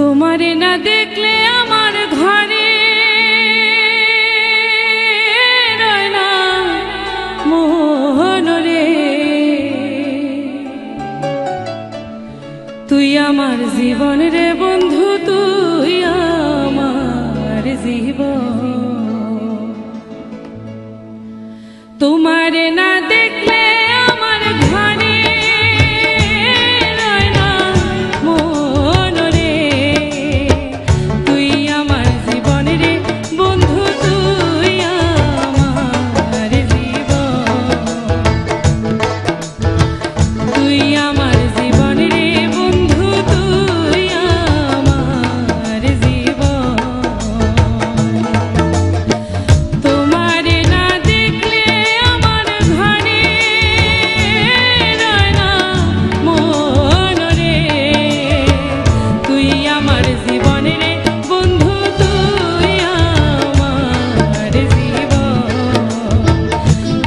তোমারে না দেখলে আমার ঘরে রয় না মোহন রে। তুই আমার জীবন রে বন্ধু, তুই আমার জীবন। তোমারে না দেখলে আমার ঘরে রয় না মন রে। তুই আমার জীবন রে বন্ধু, তুই আমার জীবন। তুই আমার জীবন রে বন্ধু, তুই আমার জীবন। তোমারে না দেখলে আমার ঘরে রয় না মন রে। তুই আমার জীবন রে বন্ধু, তুই আমার জীবন।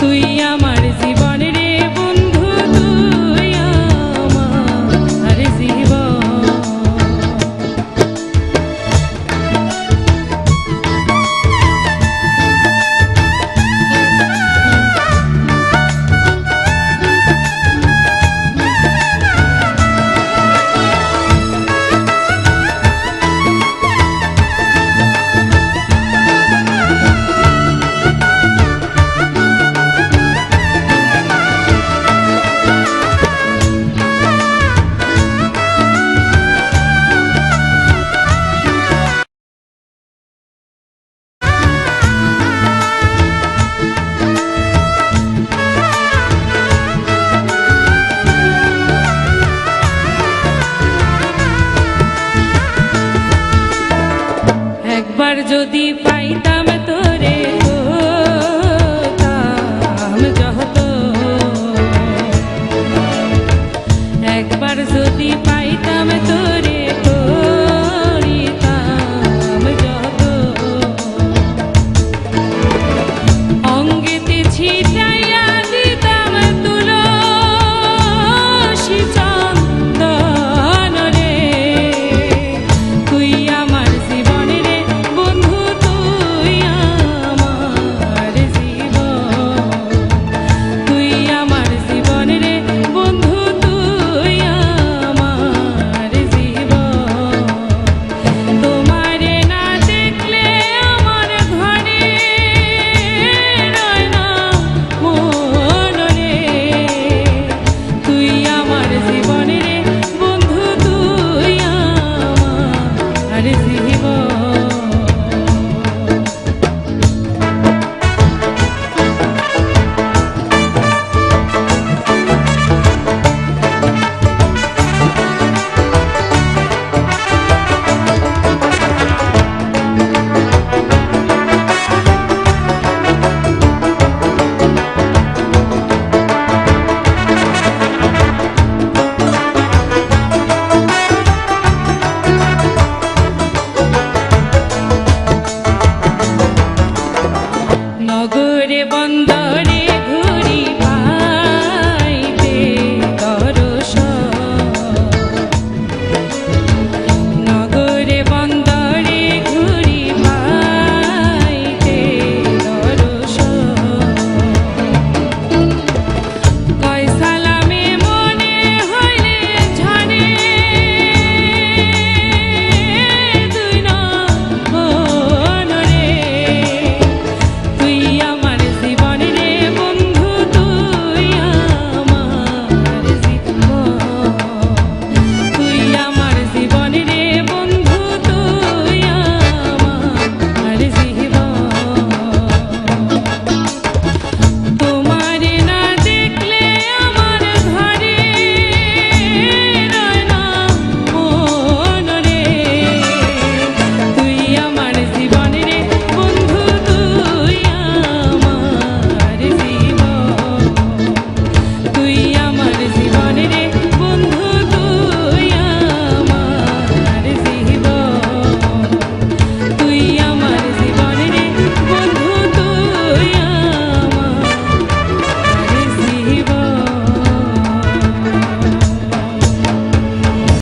তুই আমার জীবন রে বন্ধু, তুই আমার জীবন। একবার যদি পাইতাম তোরে হতাম যত। একবার যদি